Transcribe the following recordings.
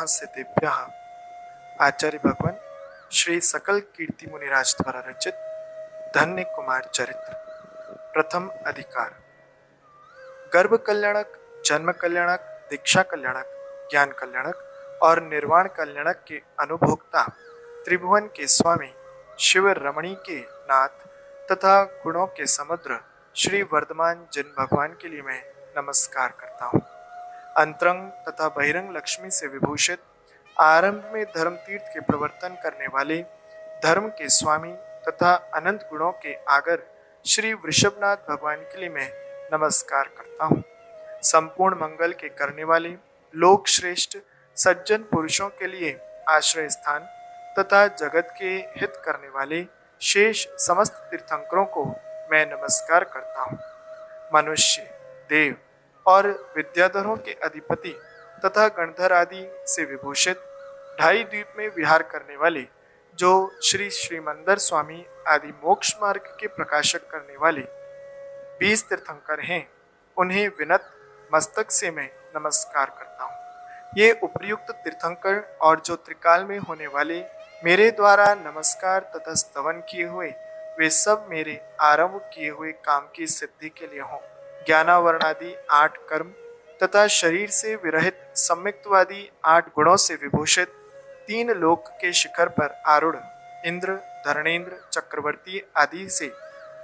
महासिद्धिभ्यः आचार्य भगवान श्री सकल कीर्ति मुनिराज द्वारा रचित धन्य कुमार चरित्र प्रथम अधिकार। गर्भ कल्याणक, जन्म कल्याणक, दीक्षा कल्याणक, ज्ञान कल्याणक और निर्वाण कल्याणक के अनुभोक्ता त्रिभुवन के स्वामी शिव रमणी के नाथ तथा गुणों के समुद्र श्री वर्धमान जिन भगवान के लिए मैं नमस्कार करता हूँ। अंतरंग तथा बहिरंग लक्ष्मी से विभूषित, आरंभ में धर्म तीर्थ के प्रवर्तन करने वाले, धर्म के स्वामी तथा अनंत गुणों के आगर श्री वृषभनाथ भगवान के लिए मैं नमस्कार करता हूँ। संपूर्ण मंगल के करने वाले, लोक श्रेष्ठ सज्जन पुरुषों के लिए आश्रय स्थान तथा जगत के हित करने वाले शेष समस्त तीर्थंकरों को मैं नमस्कार करता हूँ। मनुष्य, देव और विद्याधरों के अधिपति तथा गणधर आदि से विभूषित, ढाई द्वीप में विहार करने वाले, जो श्री श्रीमंदर स्वामी आदि मोक्ष मार्ग के प्रकाशक करने वाले 20 तीर्थंकर हैं, उन्हें विनत मस्तक से मैं नमस्कार करता हूँ। ये उपर्युक्त तीर्थंकर और जो त्रिकाल में होने वाले मेरे द्वारा नमस्कार तथा स्तवन किए हुए, वे सब मेरे आरंभ किए हुए काम की सिद्धि के लिए हों। ज्ञानावरणादि 8 कर्म तथा शरीर से विरहित सम्यक्तवादी 8 गुणों से विभूषित, 3 लोक के शिखर पर आरूढ़ इंद्र, धरणेन्द्र, चक्रवर्ती आदि से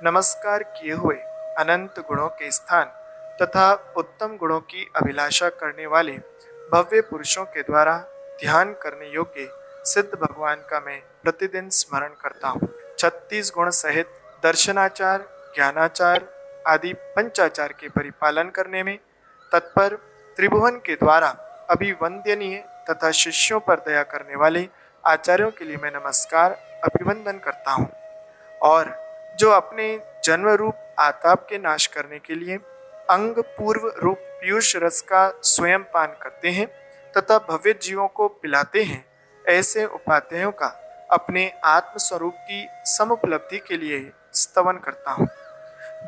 नमस्कार किए हुए, अनंत गुणों के स्थान तथा उत्तम गुणों की अभिलाषा करने वाले भव्य पुरुषों के द्वारा ध्यान करने योग्य सिद्ध भगवान का मैं प्रतिदिन स्मरण करता हूँ। 36 गुण सहित दर्शनाचार, ज्ञानाचार आदि पंचाचार के परिपालन करने में तत्पर, त्रिभुवन के द्वारा अभिवंदनीय तथा शिष्यों पर दया करने वाले आचार्यों के लिए मैं नमस्कार अभिवंदन करता हूँ। और जो अपने जन्म रूप आताप के नाश करने के लिए अंग पूर्व रूप पीयूष रस का स्वयं पान करते हैं तथा भव्य जीवों को पिलाते हैं, ऐसे उपाध्यायों का अपने आत्म स्वरूप की समुपलब्धि के लिए स्तवन करता हूँ।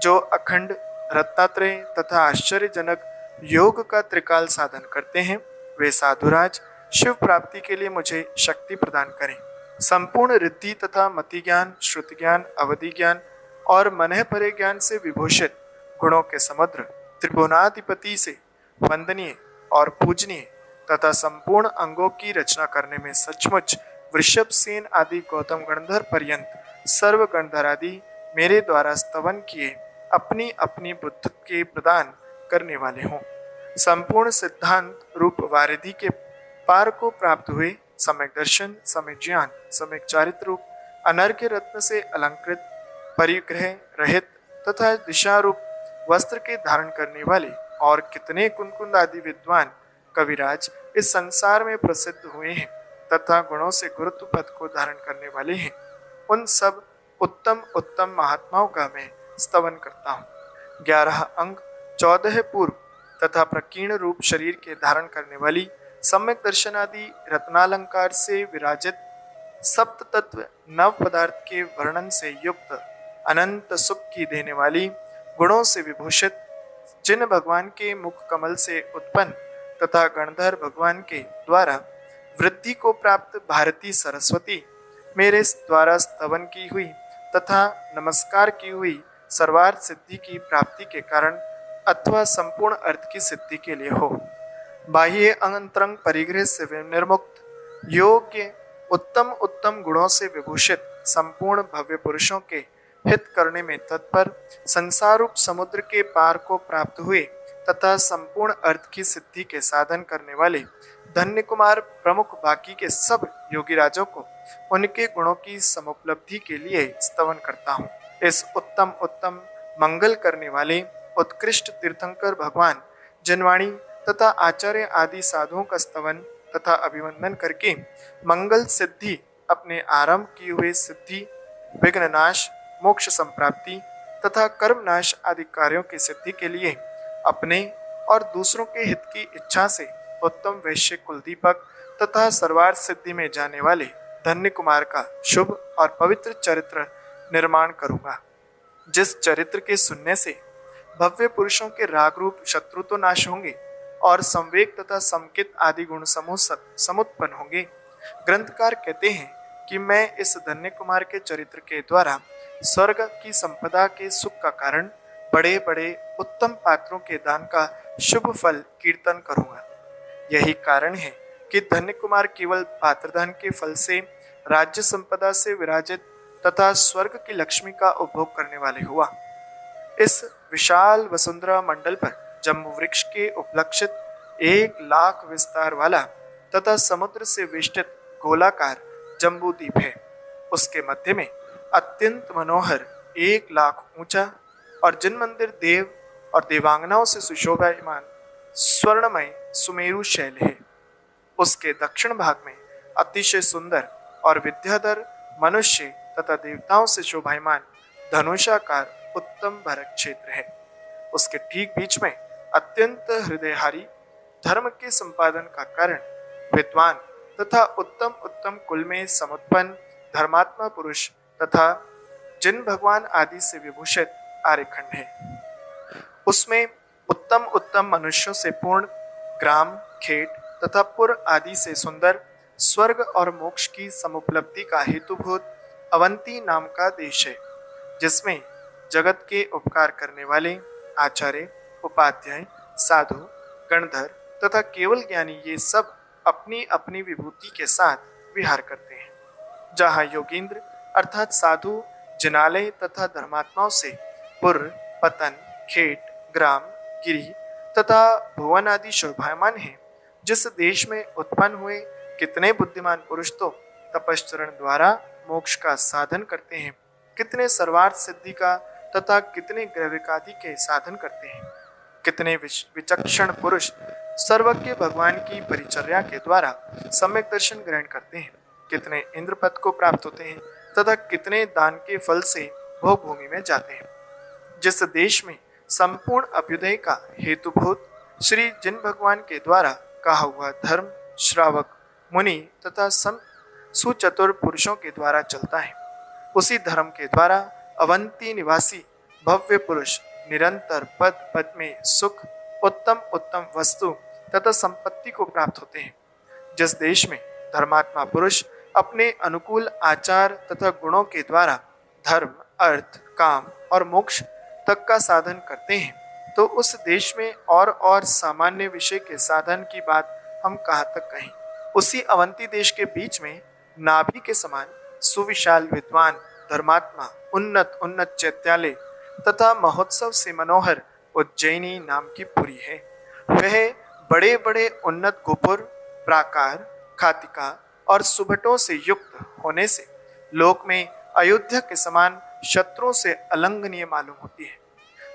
जो अखंड रत्नात्रय तथा आश्चर्यजनक योग का त्रिकाल साधन करते हैं, वे साधुराज शिव प्राप्ति के लिए मुझे शक्ति प्रदान करें। संपूर्ण रिद्धि तथा मति ज्ञान, श्रुति ज्ञान, अवधि ज्ञान और मनः परे ज्ञान से विभूषित गुणों के समुद्र त्रिभुवनाधिपति से वंदनीय और पूजनीय तथा संपूर्ण अंगों की रचना करने में सचमुच वृषभ सेन आदि गौतम गणधर पर्यंत सर्व गणधर आदि मेरे द्वारा स्तवन किए अपनी अपनी बुद्ध के प्रदान करने वाले हों। संपूर्ण सिद्धांत रूप वारिधि के पार को प्राप्त हुए, सम्यक दर्शन, सम्यक ज्ञान, सम्यक चारित्र रूप अनर्घ्य रत्न से अलंकृत, परिग्रह रहित तथा दिशा रूप वस्त्र के धारण करने वाले और कितने कुनकुंद आदि विद्वान कविराज इस संसार में प्रसिद्ध हुए हैं तथा गुणों से गुरुत्व पद को धारण करने वाले हैं, उन सब उत्तम उत्तम महात्माओं का मैं स्तवन करता हूँ। 11 अंग, 14 पूर्व तथा प्रकीर्ण रूप शरीर के धारण करने वाली, सम्यक दर्शन आदि रत्नालंकार से विराजित, सप्त तत्व नव पदार्थ के वर्णन से युक्त, अनंत सुख की देने वाली, गुणों से विभूषित, जिन भगवान के मुख कमल से उत्पन्न तथा गणधर भगवान के द्वारा वृद्धि को प्राप्त भारती सरस्वती मेरे द्वारा स्तवन की हुई तथा नमस्कार की हुई सर्वार्थ सिद्धि की प्राप्ति के कारण अथवा संपूर्ण अर्थ की सिद्धि के लिए हो। बाह्य अंतरंग परिग्रह से निर्मुक्त, योग्य उत्तम उत्तम गुणों से विभूषित, संपूर्ण भव्य पुरुषों के हित करने में तत्पर, संसार रूप समुद्र के पार को प्राप्त हुए तथा संपूर्ण अर्थ की सिद्धि के साधन करने वाले धन्य कुमार प्रमुख बाकी के सब योगी राजों को उनके गुणों की समुपलब्धि के लिए स्तवन करता हूँ। इस उत्तम उत्तम मंगल करने वाले उत्कृष्ट तीर्थंकर भगवान जनवाणी तथा आचार्य आदि साधुओं का स्तवन तथा अभिवंदन करके मंगल सिद्धि, अपने आरंभ किए हुए सिद्धि, विघ्न नाश, मोक्ष संप्राप्ति तथा कर्म नाश आदि कार्यों की सिद्धि के लिए अपने और दूसरों के हित की इच्छा से उत्तम वैश्य कुलदीपक तथा सर्वार्थ सिद्धि में जाने वाले धन्य कुमार का शुभ और पवित्र चरित्र निर्माण करूंगा, जिस चरित्र के सुनने से भव्य पुरुषों के राग रूप शत्रु तो नाश होंगे और संवेग तथा संकित आदि गुण समूह समुत्पन्न होंगे। ग्रंथकार कहते हैं कि मैं इस धन्य कुमार के चरित्र के द्वारा स्वर्ग की संपदा के सुख का कारण, बड़े बड़े उत्तम पात्रों के दान का शुभ फल कीर्तन करूंगा। यही कारण है कि धन्य कुमार केवल पात्रदान के फल से, राज्य संपदा से विराजित तथा स्वर्ग की लक्ष्मी का उपभोग करने वाले हुआ। इस विशाल वसुंधरा मंडल पर जम्बू वृक्ष के उपलक्षित 1,00,000 विस्तार वाला तथा समुद्र से वेष्टित गोलाकार जम्बू द्वीप है। उसके मध्य में अत्यंत मनोहर 1,00,000 ऊंचा और जिन मंदिर देव और देवांगनाओं से सुशोभायमान स्वर्णमय सुमेरु शैल है। उसके दक्षिण भाग में अतिशय सुंदर और विद्याधर मनुष्य तथा देवताओं से शोभायमान धनुषाकार उत्तम भरत क्षेत्र है। उसके ठीक बीच में अत्यंत हृदयहारी, धर्म के संपादन का कारण, विद्वान तथा उत्तम उत्तम कुल में समुत्पन्न धर्मात्मा पुरुष तथा जिन भगवान आदि से विभूषित आर्यखंड है। उसमें उत्तम उत्तम मनुष्यों से पूर्ण ग्राम, खेत तथा पुर आदि से सुंदर स्वर्ग और मोक्ष की समुपलब्धि का हेतुभूत अवंती नाम का देश है, जिसमें जगत के उपकार करने वाले आचार्य, उपाध्याय, साधु, गणधर तथा केवल ज्ञानी ये सब अपनी अपनी विभूति के साथ विहार करते हैं। जहाँ योगींद्र अर्थात साधु, जिनालय तथा धर्मात्माओं से पुर, पतन, खेत, ग्राम, गिरी तथा भुवन आदि शोभायमान है। जिस देश में उत्पन्न हुए कितने बुद्धिमान पुरुष तो तपश्चरण द्वारा मोक्ष का साधन करते हैं, कितने सर्वार्थ सिद्धि का तथा कितने ग्रहविकादि के साधन करते हैं। कितने विचक्षण पुरुष सर्वज्ञ भगवान की परिचर्या के द्वारा सम्यक दर्शन ग्रहण करते हैं, कितने इंद्रपद को प्राप्त होते हैं तथा कितने दान के फल से भोग भूमि में जाते हैं। जिस देश में संपूर्ण अभ्युदय का हेतुभूत श्री जिन भगवान के द्वारा कहा हुआ धर्म श्रावक, मुनि तथा संत सुचतुर पुरुषों के द्वारा चलता है, उसी धर्म के द्वारा अवंती निवासी भव्य पुरुष निरंतर पद पद में सुख, उत्तम उत्तम वस्तु तथा संपत्ति को प्राप्त होते हैं। जिस देश में धर्मात्मा पुरुष अपने अनुकूल आचार तथा गुणों के द्वारा धर्म, अर्थ, काम और मोक्ष तक का साधन करते हैं, तो उस देश में और सामान्य विषय के साधन की बात हम कहाँ तक कहें। उसी अवंती देश के बीच में नाभि के समान सुविशाल विद्वान, धर्मात्मा, उन्नत उन्नत चैत्यालय तथा महोत्सव से मनोहर उज्जैनी नाम की पुरी है। वह बड़े बड़े उन्नत गोपुर, प्राकार, खातिका और सुभटों से युक्त होने से लोक में अयोध्या के समान शत्रुओं से अलंघनीय मालूम होती है।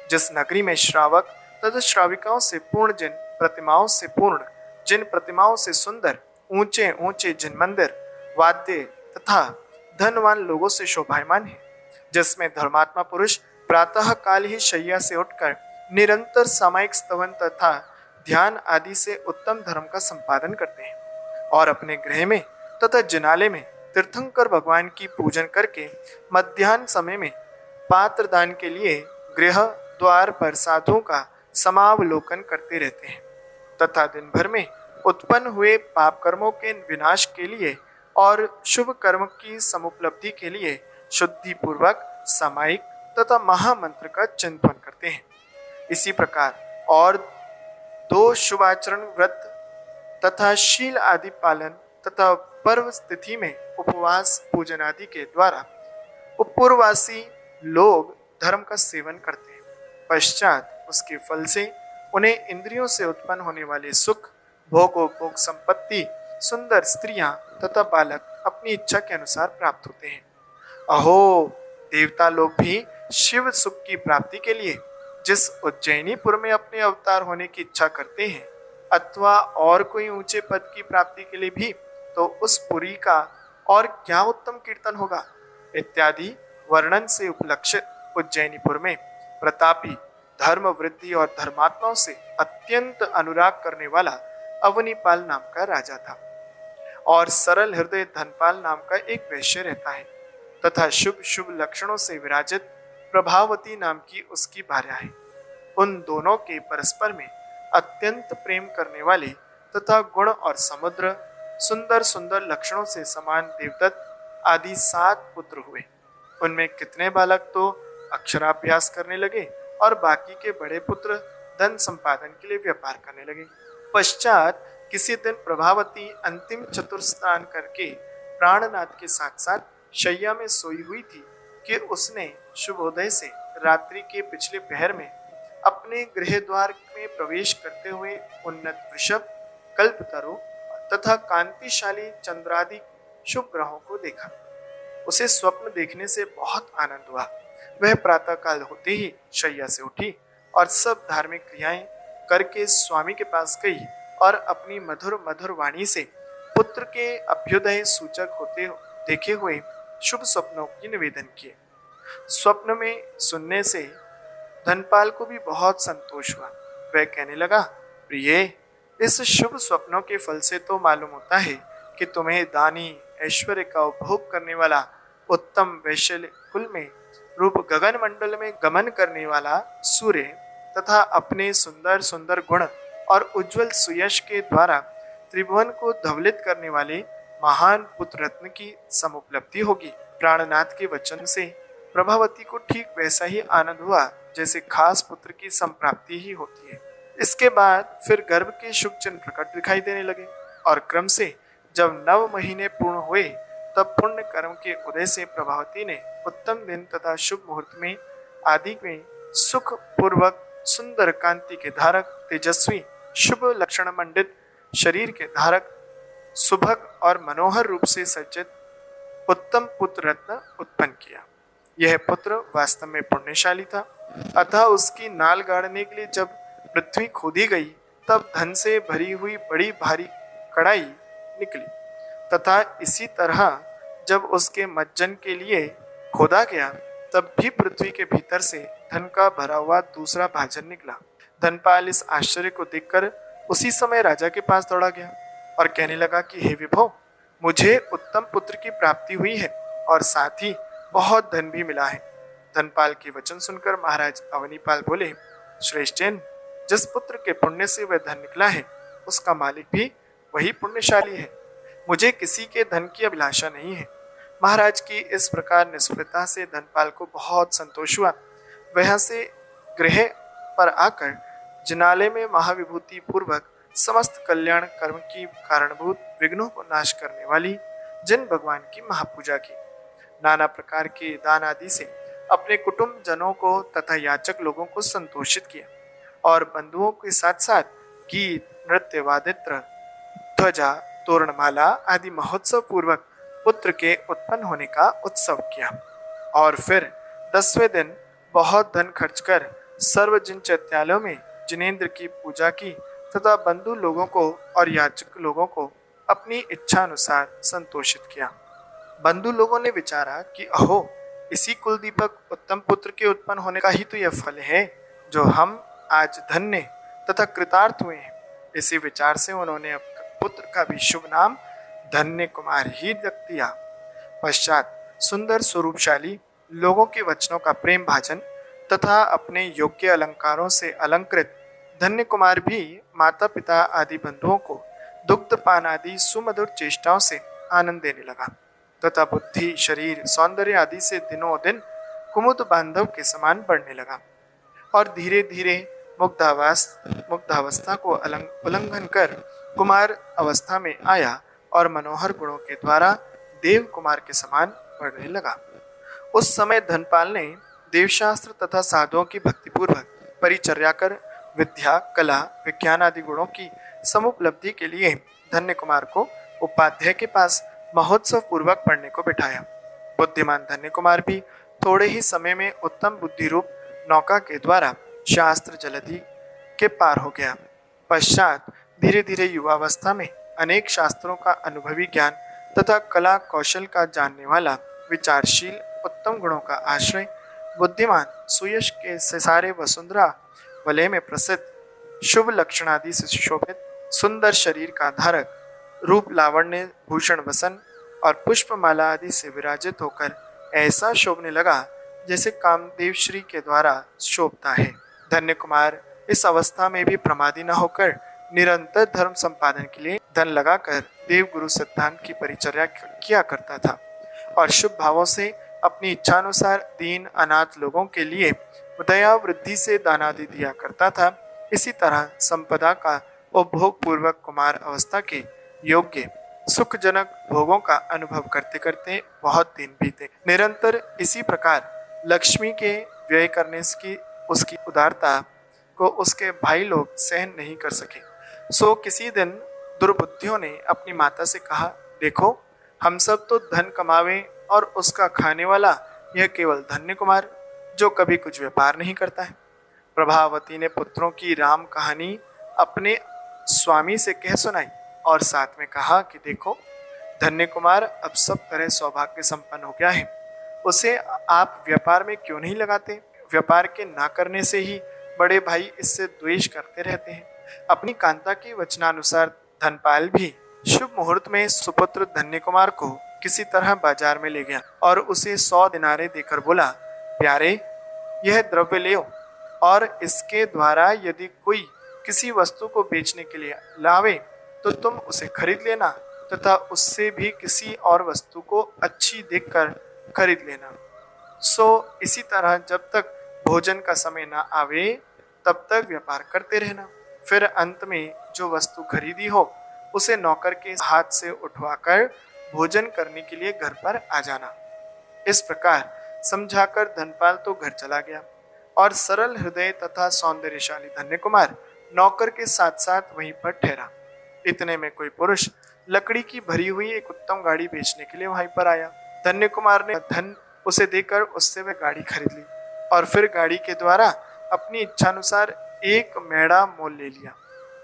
जिस नगरी में श्रावक तथा श्राविकाओं से पूर्ण, जिन प्रतिमाओं से पूर्ण, जिन प्रतिमाओं से सुंदर, ऊंचे ऊंचे जिन मंदिर, वाद्य तथा धनवान लोगों से शोभायमान है, जिसमें धर्मात्मा पुरुष प्रातः काल ही शैया से उठकर निरंतर सामायिक स्तवन तथा ध्यान आदि से उत्तम धर्म का संपादन करते हैं और अपने गृह में तथा जिनालय में तीर्थंकर भगवान की पूजन करके मध्याह्न समय में पात्र दान के लिए गृह द्वार पर साधुओं का समावलोकन करते रहते हैं तथा दिन भर में उत्पन्न हुए पाप कर्मों के विनाश के लिए और शुभ कर्म की समुपलब्धि के लिए शुद्धि पूर्वक सामायिक तथा महामंत्र का चिंतन करते हैं। इसी प्रकार और 2 शुभाचरण व्रत तथा शील आदि पालन तथा पर्व तिथि में उपवास पूजन आदि के द्वारा उपपूर्ववासी लोग धर्म का सेवन करते हैं। पश्चात उसके फल से उन्हें इंद्रियों से उत्पन्न होने वाले सुख, भोगोपभोग संपत्ति, सुंदर स्त्रियां तथा बालक अपनी इच्छा के अनुसार प्राप्त होते हैं। अहो, देवता लोग भी शिव सुख की प्राप्ति के लिए जिस उज्जैनीपुर में अपने अवतार होने की इच्छा करते हैं अथवा और कोई ऊंचे पद की प्राप्ति के लिए भी, तो उस पुरी का और क्या उत्तम कीर्तन होगा इत्यादि वर्णन से उपलक्षित उज्जैनीपुर में प्रतापी, धर्म वृद्धि और धर्मात्माओं से अत्यंत अनुराग करने वाला अवनीपाल नाम का राजा था और सरल हृदय धनपाल नाम का एक वैश्य रहता है तथा शुभ शुभ लक्षणों से विराजित प्रभावती नाम की उसकी भार्या है। उन दोनों के परस्पर में अत्यंत प्रेम करने वाले तथा गुण और समुद्र सुंदर सुंदर लक्षणों से समान देवदत्त आदि 7 पुत्र हुए। उनमें कितने बालक तो अक्षराभ्यास करने लगे और बाकी के बड़े पुत्र धन संपादन के लिए व्यापार करने लगे। पश्चात किसी दिन प्रभावती अंतिम चतुर्स्नान करके प्राणनाथ के साथ साथ शैया में सोई हुई थी कि उसने शुभोदय से रात्रि के पिछले पहर में अपने गृह द्वार में प्रवेश करते हुए उन्नत वृषभ, कल्पतरु तथा कांतिशाली चंद्रादि शुभ ग्रहों को देखा। उसे स्वप्न देखने से बहुत आनंद हुआ। वह प्रातःकाल होते ही शैया से उठी और सब धार्मिक क्रियाएं करके स्वामी के पास गई और अपनी मधुर मधुर वाणी से पुत्र के अभ्युदय सूचक होते देखे हुए शुभ स्वप्नों की निवेदन किए। स्वप्न में सुनने से धनपाल को भी बहुत संतोष हुआ। वह कहने लगा, प्रिय, इस शुभ स्वप्नों के फल से तो मालूम होता है कि तुम्हें दानी, ऐश्वर्य का उपभोग करने वाला, उत्तम वैश्य कुल में रूप गगन मंडल में गमन करने वाला सूर्य तथा अपने सुंदर सुंदर गुण और उज्जवल सुयश के द्वारा त्रिभुवन को धवलित करने वाले महान पुत्र रत्न की समुपलब्धि होगी। प्राणनाथ के वचन से प्रभावती को ठीक वैसा ही आनंद हुआ जैसे खास पुत्र की संप्राप्ति ही होती है। इसके बाद फिर गर्भ के शुभ चिन्ह प्रकट दिखाई देने लगे और क्रम से जब 9 महीने पूर्ण हुए तब पुण्य कर्म के उदय से प्रभावती ने उत्तम दिन तथा शुभ मुहूर्त में आदि में सुख पूर्वक सुंदर कांति के धारक, तेजस्वी, शुभ लक्षण मंडित शरीर के धारक, सुभग और मनोहर रूप से सज्जित उत्तम पुत्र रत्न उत्पन्न किया। यह पुत्र वास्तव में पुण्यशाली था। अतः उसकी नाल गाड़ने के लिए जब पृथ्वी खोदी गई तब धन से भरी हुई बड़ी भारी कड़ाई निकली तथा इसी तरह जब उसके मज्जन के लिए खोदा गया तब भी पृथ्वी के भीतर से धन का भरा हुआ दूसरा भाजन निकला। धनपाल इस आश्चर्य को देखकर उसी समय राजा के पास दौड़ा गया और कहने लगा कि हे विभो, मुझे उत्तम पुत्र की प्राप्ति हुई है और साथ ही बहुत धन भी मिला है। धनपाल के वचन सुनकर महाराज अवनीपाल बोले, श्रेष्ठजन, जिस पुत्र के पुण्य से वह धन निकला है उसका मालिक भी वही पुण्यशाली है। मुझे किसी के धन की अभिलाषा नहीं है। महाराज की इस प्रकार निष्फलता से धनपाल को बहुत संतोष हुआ। वह से गृह पर आकर जिनालय में महाविभूति पूर्वक समस्त कल्याण कर्म की कारणभूत विघ्नों को नाश करने वाली जिन भगवान की महापूजा की। नाना प्रकार के दान आदि से अपने कुटुंब जनों को तथा याचक लोगों को संतोषित किया और बंधुओं के साथ साथ गीत, नृत्य, वादित्र, ध्वजा, तोरणमाला आदि महोत्सव पूर्वक पुत्र के उत्पन्न होने का उत्सव किया। और फिर 10वें दिन बहुत धन खर्च कर सर्वजन चैत्यालयों में जिनेंद्र की पूजा की तथा बंधु लोगों को और याचक लोगों को अपनी इच्छा अनुसार संतोषित किया। बंधु लोगों ने विचारा कि अहो, इसी कुलदीपक उत्तम पुत्र के उत्पन्न होने का ही तो यह फल है जो हम आज धन्य तथा कृतार्थ हुए हैं। इसी विचार से उन्होंने पुत्र का भी शुभ नाम धन्य कुमार ही रख दिया। पश्चात सुंदर स्वरूपशाली लोगों के वचनों का प्रेम भाजन तथा अपने योग्य अलंकारों से अलंकृत धन्य कुमार भी माता पिता आदि बंधुओं को दुग्धपान आदि सुमधुर चेष्टाओं से आनंद देने लगा तथा बुद्धि, शरीर, सौंदर्य आदि से दिनों दिन कुमुद बांधव के समान बढ़ने लगा और धीरे धीरे मुग्धावस्था को उल्लंघन कर कुमार अवस्था में आया और मनोहर गुणों के द्वारा देव कुमार के समान बढ़ने लगा। उस समय धनपाल ने देवशास्त्र तथा साधुओं की भक्तिपूर्वक परिचर्या कर विद्या, कला, विज्ञान आदि गुणों की समुपलब्धि के लिए धन्य कुमार को उपाध्याय के पास महोत्सव पूर्वक पढ़ने को बिठाया। बुद्धिमान धन्य कुमार भी थोड़े ही समय में उत्तम बुद्धि रूप नौका के द्वारा शास्त्र जलधि के पार हो गया। पश्चात धीरे धीरे युवावस्था में अनेक शास्त्रों का अनुभवी ज्ञान तथा कला कौशल का जानने वाला विचारशील उत्तम गुणों का आश्रय बुद्धिमान सुयश के सारे वसुंधरा वलय में प्रसिद्ध शुभ लक्षण आदि से सुशोभित सुंदर शरीर का धारक रूप लावण्य भूषण वसन और पुष्पमाला आदि से विराजित होकर ऐसा शोभने लगा जैसे कामदेव श्री के द्वारा शोभता है। धन्य कुमार इस अवस्था में भी प्रमादी न होकर निरंतर धर्म संपादन के लिए धन लगाकर देव गुरु सिद्धांत की परिचर्या किया करता था और शुभ भावों से अपनी इच्छानुसार दीन अनाथ लोगों के लिए दया वृद्धि से दानादि दिया करता था। इसी तरह संपदा का उपभोग पूर्वक कुमार अवस्था के योग्य सुखजनक भोगों का अनुभव करते करते बहुत दिन बीते। निरंतर इसी प्रकार लक्ष्मी के व्यय करने की उसकी उदारता को उसके भाई लोग सहन नहीं कर सके। सो किसी दिन दुर्बुद्धियों ने अपनी माता से कहा, देखो हम सब तो धन कमावे और उसका खाने वाला यह केवल धन्य कुमार जो कभी कुछ व्यापार नहीं करता है। प्रभावती ने पुत्रों की राम कहानी अपने स्वामी से कह सुनाई और साथ में कहा कि देखो धन्य कुमार अब सब तरह सौभाग्य संपन्न हो गया है, उसे आप व्यापार में क्यों नहीं लगाते? व्यापार के ना करने से ही बड़े भाई इससे द्वेष करते रहते हैं। अपनी कांता के वचनानुसार धनपाल भी शुभ मुहूर्त में सुपुत्र धन्य कुमार को किसी तरह बाजार में ले गया और उसे 100 दिनारे देकर बोला, प्यारे यह द्रव्य ले और इसके द्वारा यदि कोई किसी वस्तु को बेचने के लिए लावे तो तुम उसे खरीद लेना तथा उससे भी किसी और वस्तु को अच्छी देखकर खरीद लेना। सो इसी तरह जब तक भोजन का समय न आवे तब तक व्यापार करते रहना। फिर अंत में जो वस्तु खरीदी हो उसे नौकर के हाथ से उठवाकर भोजन करने के लिए घर पर आ जाना। इस प्रकार समझाकर धनपाल तो घर चला गया और सरल हृदय तथा सौंदर्यशाली धन्य कुमार नौकर के साथ साथ वहीं पर ठहरा। इतने में कोई पुरुष लकड़ी की भरी हुई एक उत्तम गाड़ी बेचने के लिए वहीं पर आया। धन्य कुमार ने धन उसे देकर उससे वह गाड़ी खरीद ली और फिर गाड़ी के द्वारा अपनी इच्छानुसार एक मेढ़ा मोल ले लिया।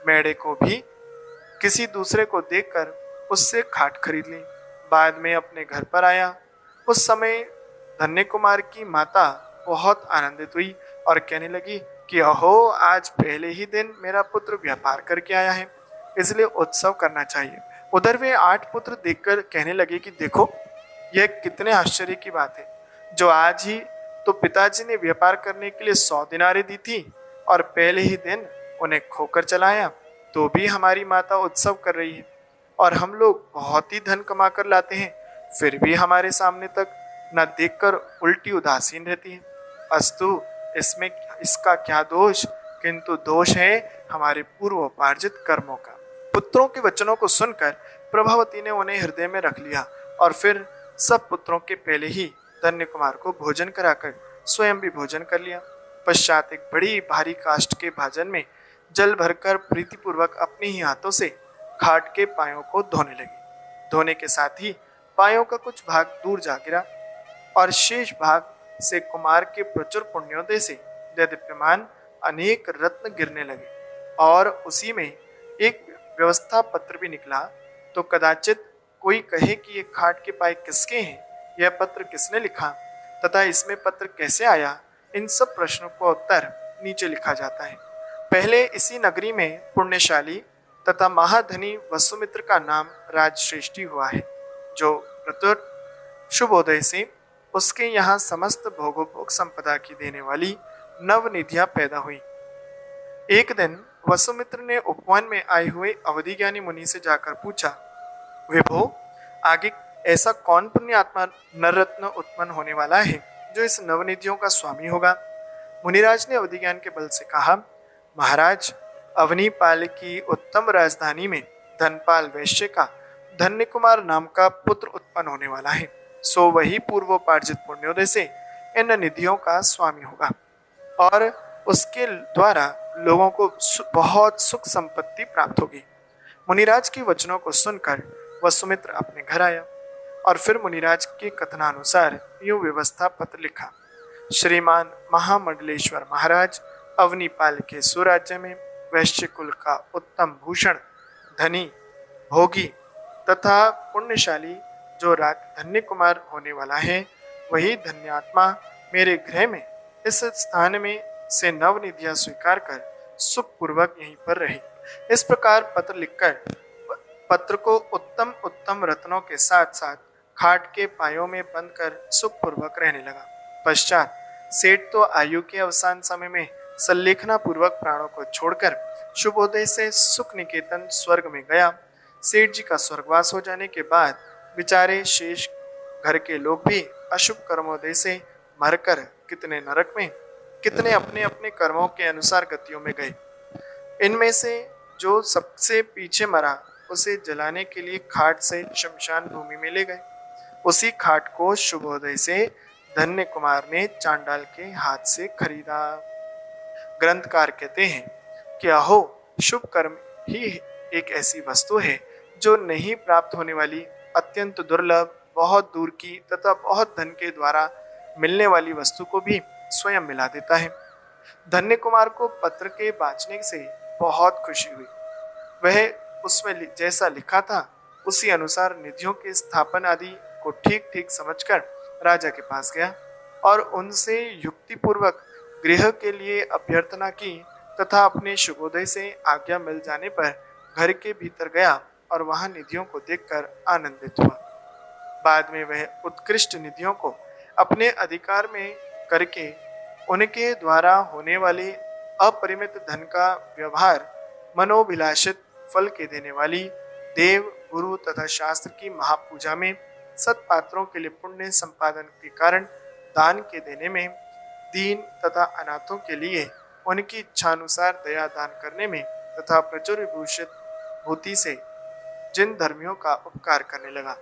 मेढ़े को भी किसी दूसरे को देखकर उससे खाट खरीद ली। बाद में अपने घर पर आया। उस समय धन्य कुमार की माता बहुत आनंदित हुई और कहने लगी कि अहो आज पहले ही दिन मेरा पुत्र व्यापार करके आया है, इसलिए उत्सव करना चाहिए। उधर वे 8 पुत्र देखकर कहने लगे कि देखो यह कितने आश्चर्य की बात है, जो आज ही तो पिताजी ने व्यापार करने के लिए 100 दिनारे दी थी और पहले ही दिन उन्हें खोकर चलाया, तो भी हमारी माता उत्सव कर रही है और हम लोग बहुत ही धन कमा कर लाते हैं, फिर भी हमारे सामने तक न देखकर उल्टी उदासीन रहती है। अस्तु इसमें इसका क्या दोष, किंतु दोष है हमारे पूर्वोपार्जित कर्मों का। पुत्रों के वचनों को सुनकर प्रभावती ने उन्हें हृदय में रख लिया और फिर सब पुत्रों के पहले ही धन्य कुमार को भोजन कराकर स्वयं भी भोजन कर लिया। पश्चात एक बड़ी भारी काष्ठ के भाजन में जल भरकर प्रीतिपूर्वक अपने ही हाथों से खाट के पायों को धोने लगी। धोने के साथ ही पायों का कुछ भाग दूर जा गिरा और शेष भाग से कुमार के प्रचुर पुण्योदय से दैदीप्यमान अनेक रत्न गिरने लगे और उसी में एक व्यवस्था पत्र भी निकला। तो कदाचित कोई कहे कि ये खाट के पाए किसके हैं, यह पत्र किसने लिखा तथा इसमें पत्र कैसे आया, इन सब प्रश्नों का उत्तर नीचे लिखा जाता है। पहले इसी नगरी में पुण्यशाली तथा महाधनी वसुमित्र का नाम राजश्रेष्ठी हुआ है, जो प्रत्युत शुभोदय से उसके यहाँ समस्त भोगोपभोग संपदा की देने वाली नवनिधियां पैदा हुई। एक दिन वसुमित्र ने उपवन में आए हुए अवधि ज्ञानी मुनि से जाकर पूछा, विभो आगे ऐसा कौन पुण्य आत्मा नररत्न उत्पन्न होने वाला है जो इस नवनिधियों का स्वामी होगा? मुनिराज ने अवधि ज्ञान के बल से कहा, महाराज अवनीपाल की उत्तम राजधानी में धनपाल वैश्य का धन्य कुमार नाम का पुत्र उत्पन्न होने वाला है, सो वही पूर्वोपार्जित पुण्योदय से इन निधियों का स्वामी होगा और उसके द्वारा लोगों को बहुत सुख संपत्ति प्राप्त होगी। मुनिराज के वचनों को सुनकर वसुमित्र अपने घर आया और फिर मुनिराज के कथनानुसार यूं व्यवस्था पत्र लिखा। श्रीमान महामंडलेश्वर महाराज अवनीपाल के सुराज्य में वैश्य कुल का उत्तम भूषण धनी भोगी तथा पुण्यशाली जो राज धन्य कुमार होने वाला है, वही धन्यात्मा मेरे गृह में इस स्थान में से नवनिधियां स्वीकार कर सुख पूर्वक यहीं पर रहे। इस प्रकार पत्र लिखकर पत्र को उत्तम उत्तम रत्नों के साथ साथ खाट के पायों में बंद कर सुख पूर्वक रहने लगा। पश्चात सेठ तो आयु के अवसान समय में संलेखना पूर्वक प्राणों को छोड़कर शुभोदय से सुख निकेतन स्वर्ग में गया। सेठ जी का स्वर्गवास हो जाने के बाद बेचारे शेष घर के लोग भी अशुभ कर्मोदय से मरकर कितने नरक में, कितने अपने अपने कर्मों के अनुसार गतियों में गए। इनमें से जो सबसे पीछे मरा उसे जलाने के लिए खाट से शमशान भूमि में ले गए। उसी खाट को शुभोदय से धन्य कुमार ने चांडाल के हाथ से खरीदा। ग्रंथकार कहते हैं कि अहो, शुभ कर्म ही एक ऐसी वस्तु है जो नहीं प्राप्त होने वाली, अत्यंत दुर्लभ, बहुत दूर की तथा बहुत धन के द्वारा मिलने वाली वस्तु को भी स्वयं मिला देता है। धन्य कुमार को पत्र के वाचने से बहुत खुशी हुई। वह उसमें जैसा लिखा था उसी अनुसार निधियों के स्थापन आदि को ठीक ठीक समझकर राजा के पास गया और उनसे युक्तिपूर्वक गृह के लिए अभ्यर्थना की तथा अपने शुभोदय से आज्ञा मिल जाने पर घर के भीतर गया और वहां निधियों को देखकर आनंदित हुआ। बाद में वह उत्कृष्ट निधियों को अपने अधिकार में करके उनके द्वारा होने वाले अपरिमित धन का व्यवहार मनोभिलाषित फल के देने वाली देव, गुरु तथा शास्त्र की महापूजा में, सत्पात्रों के लिए पुण्य संपादन के कारण दान के देने में, दीन तथा अनाथों के लिए उनकी इच्छानुसार दया दान करने में तथा प्रचुर विभूषित भूति से जिन धर्मियों का उपकार करने लगा।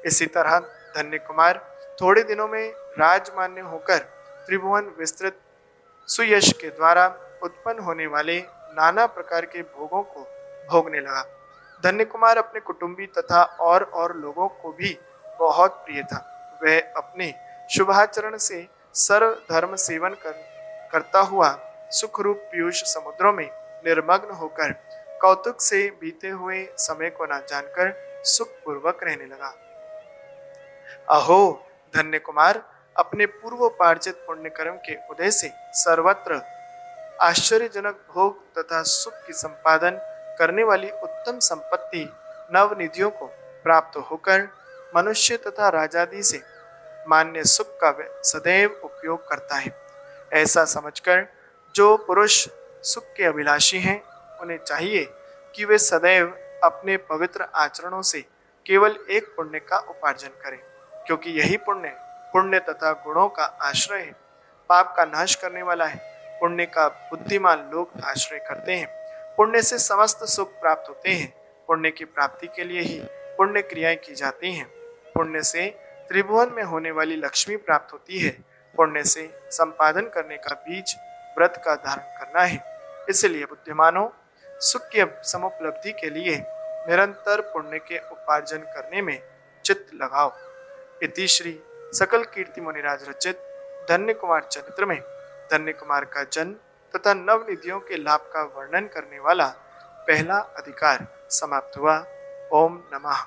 इसी तरह धन्य कुमार थोड़े दिनों में राजमान्य होकर त्रिभुवन विस्तृत सुयश के द्वारा उत्पन्न होने वाले नाना प्रकार के भोगों को भोगने लगा। धन्य कुमार अपने कुटुंबी तथा और लोगों को भी बहुत प्रिय था। वह अपने शुभाचरण से सर्व धर्म सेवन करता हुआ सुखरूप पीयूष समुद्रों में निर्मग्न होकर कौतुक से बीते हुए समय को न जानकर सुखपूर्वक रहने लगा। अहो, धन्य कुमार अपने पूर्वोपार्जित पुण्य कर्म के उदय से सर्वत्र आश्चर्यजनक भोग तथा सुख की संपादन करने वाली उत्तम संपत्ति नवनिधियों को प्राप्त होकर मनुष्य तथा राजादि से मान्य सुख का सदैव उपयोग करता है। ऐसा समझकर जो पुरुष सुख के अभिलाषी हैं उन्हें चाहिए कि वे सदैव अपने पवित्र आचरणों से केवल एक पुण्य का उपार्जन करें, क्योंकि यही पुण्य तथा गुणों का आश्रय है, पाप का नाश करने वाला है। पुण्य का बुद्धिमान लोग आश्रय करते हैं। पुण्य से समस्त सुख प्राप्त होते हैं। पुण्य की प्राप्ति के लिए ही पुण्य क्रियाएं की जाती हैं। पुण्य से त्रिभुवन में होने वाली लक्ष्मी प्राप्त होती है। पुण्य से संपादन करने का बीज व्रत का धारण करना है। इसलिए बुद्धिमानों, सुख की समुपलब्धि के लिए निरंतर पुण्य के उपार्जन करने में चित्त लगाओ। इति श्री सकल कीर्ति मुनिराज रचित धन्य कुमार चरित्र में धन्य कुमार का जन्म तथा नवनिधियों के लाभ का वर्णन करने वाला पहला अधिकार समाप्त हुआ। ओम नमः।